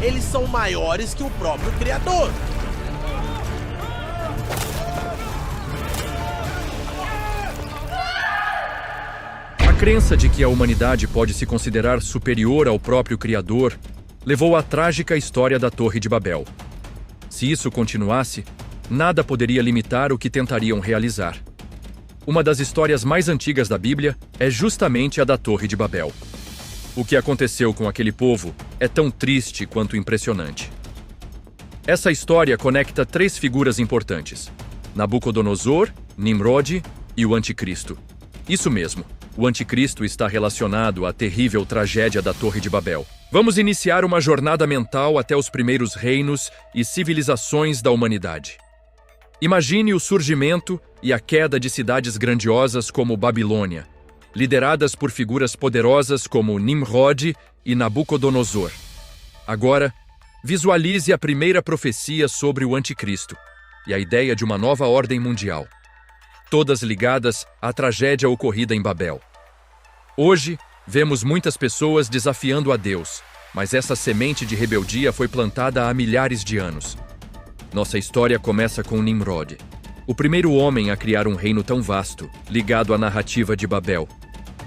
Eles são maiores que o próprio Criador. A crença de que a humanidade pode se considerar superior ao próprio Criador levou à trágica história da Torre de Babel. Se isso continuasse, nada poderia limitar o que tentariam realizar. Uma das histórias mais antigas da Bíblia é justamente a da Torre de Babel. O que aconteceu com aquele povo é tão triste quanto impressionante. Essa história conecta três figuras importantes: Nabucodonosor, Nimrod e o Anticristo. Isso mesmo, o Anticristo está relacionado à terrível tragédia da Torre de Babel. Vamos iniciar uma jornada mental até os primeiros reinos e civilizações da humanidade. Imagine o surgimento e a queda de cidades grandiosas como Babilônia, lideradas por figuras poderosas como Nimrod e Nabucodonosor. Agora, visualize a primeira profecia sobre o Anticristo e a ideia de uma nova ordem mundial, todas ligadas à tragédia ocorrida em Babel. Hoje, vemos muitas pessoas desafiando a Deus, mas essa semente de rebeldia foi plantada há milhares de anos. Nossa história começa com Nimrod, o primeiro homem a criar um reino tão vasto, ligado à narrativa de Babel.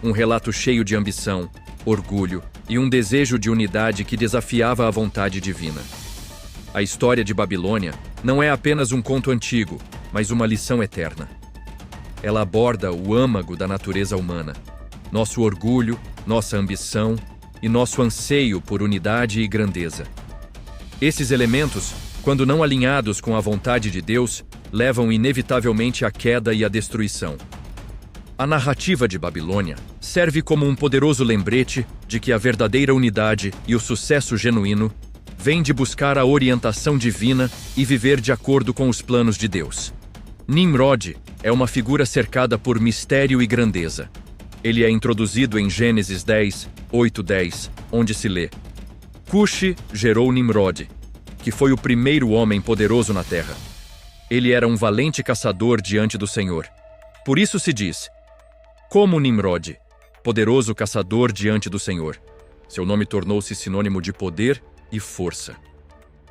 Um relato cheio de ambição, orgulho e um desejo de unidade que desafiava a vontade divina. A história de Babilônia não é apenas um conto antigo, mas uma lição eterna. Ela aborda o âmago da natureza humana, nosso orgulho, nossa ambição e nosso anseio por unidade e grandeza. Esses elementos, quando não alinhados com a vontade de Deus, levam inevitavelmente à queda e à destruição. A narrativa de Babilônia serve como um poderoso lembrete de que a verdadeira unidade e o sucesso genuíno vêm de buscar a orientação divina e viver de acordo com os planos de Deus. Nimrod é uma figura cercada por mistério e grandeza. Ele é introduzido em Gênesis 10, 8-10, onde se lê: Cuxi gerou Nimrod, que foi o primeiro homem poderoso na terra. Ele era um valente caçador diante do Senhor. Por isso se diz: como Nimrod, poderoso caçador diante do Senhor. Seu nome tornou-se sinônimo de poder e força.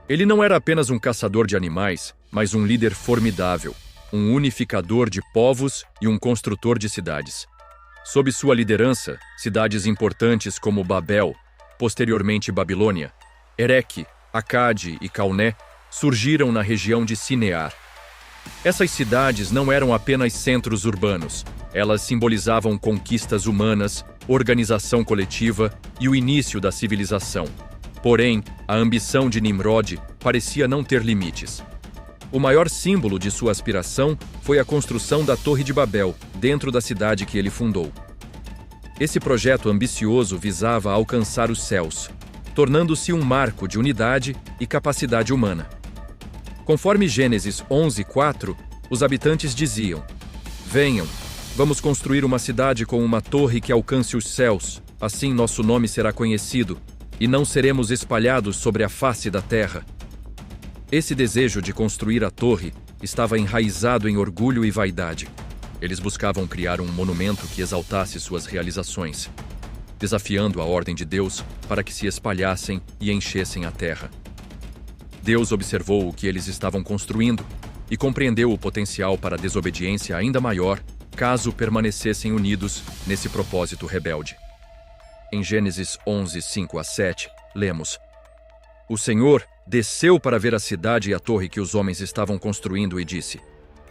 Ele não era apenas um caçador de animais, mas um líder formidável, um unificador de povos e um construtor de cidades. Sob sua liderança, cidades importantes como Babel, posteriormente Babilônia, Ereque, Acade e Calné surgiram na região de Sinear. Essas cidades não eram apenas centros urbanos, elas simbolizavam conquistas humanas, organização coletiva e o início da civilização. Porém, a ambição de Nimrod parecia não ter limites. O maior símbolo de sua aspiração foi a construção da Torre de Babel, dentro da cidade que ele fundou. Esse projeto ambicioso visava alcançar os céus, tornando-se um marco de unidade e capacidade humana. Conforme Gênesis 11:4, os habitantes diziam: venham, vamos construir uma cidade com uma torre que alcance os céus, assim nosso nome será conhecido, e não seremos espalhados sobre a face da terra. Esse desejo de construir a torre estava enraizado em orgulho e vaidade. Eles buscavam criar um monumento que exaltasse suas realizações, desafiando a ordem de Deus para que se espalhassem e enchessem a terra. Deus observou o que eles estavam construindo e compreendeu o potencial para desobediência ainda maior caso permanecessem unidos nesse propósito rebelde. Em Gênesis 11:5-7, lemos: O Senhor desceu para ver a cidade e a torre que os homens estavam construindo e disse: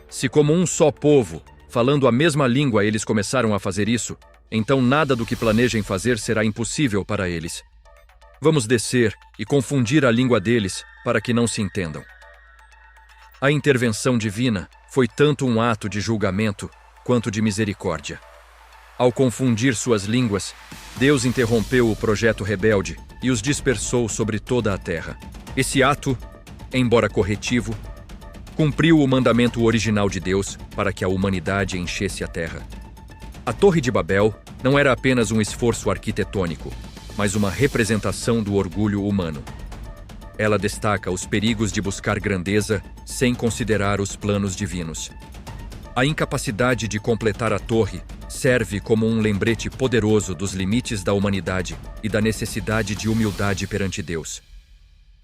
se como um só povo, falando a mesma língua, eles começaram a fazer isso, então nada do que planejem fazer será impossível para eles. Vamos descer e confundir a língua deles para que não se entendam. A intervenção divina foi tanto um ato de julgamento quanto de misericórdia. Ao confundir suas línguas, Deus interrompeu o projeto rebelde e os dispersou sobre toda a terra. Esse ato, embora corretivo, cumpriu o mandamento original de Deus para que a humanidade enchesse a terra. A Torre de Babel não era apenas um esforço arquitetônico, mas uma representação do orgulho humano. Ela destaca os perigos de buscar grandeza sem considerar os planos divinos. A incapacidade de completar a torre serve como um lembrete poderoso dos limites da humanidade e da necessidade de humildade perante Deus.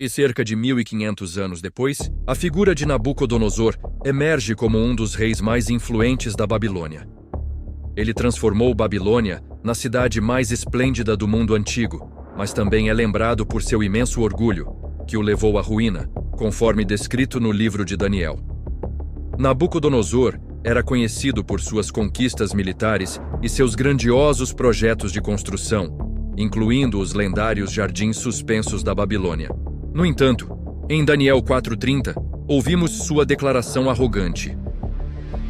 E cerca de 1500 anos depois, a figura de Nabucodonosor emerge como um dos reis mais influentes da Babilônia. Ele transformou Babilônia na cidade mais esplêndida do mundo antigo, mas também é lembrado por seu imenso orgulho, que o levou à ruína, conforme descrito no livro de Daniel. Nabucodonosor era conhecido por suas conquistas militares e seus grandiosos projetos de construção, incluindo os lendários jardins suspensos da Babilônia. No entanto, em Daniel 4:30, ouvimos sua declaração arrogante.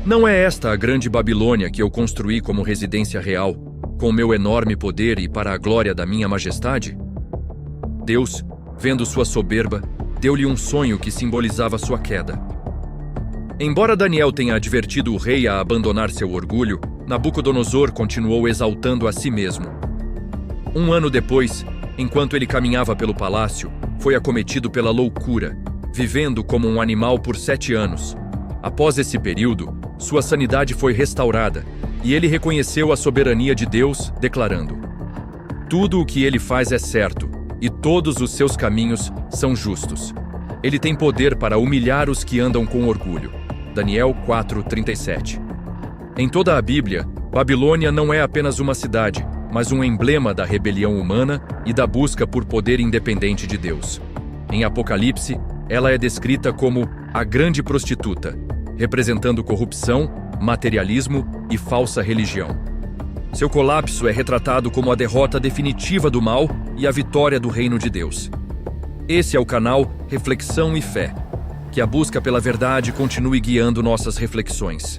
Não é esta a grande Babilônia que eu construí como residência real, com meu enorme poder e para a glória da minha majestade? Deus, vendo sua soberba, deu-lhe um sonho que simbolizava sua queda. Embora Daniel tenha advertido o rei a abandonar seu orgulho, Nabucodonosor continuou exaltando a si mesmo. Um ano depois, enquanto ele caminhava pelo palácio, foi acometido pela loucura, vivendo como um animal por 7 anos. Após esse período, sua sanidade foi restaurada e ele reconheceu a soberania de Deus, declarando: "Tudo o que ele faz é certo, e todos os seus caminhos são justos. Ele tem poder para humilhar os que andam com orgulho." Daniel 4:37. Em toda a Bíblia, Babilônia não é apenas uma cidade, mas um emblema da rebelião humana e da busca por poder independente de Deus. Em Apocalipse, ela é descrita como a grande prostituta, representando corrupção, materialismo e falsa religião. Seu colapso é retratado como a derrota definitiva do mal e a vitória do reino de Deus. Esse é o canal Reflexão e Fé. Que a busca pela verdade continue guiando nossas reflexões.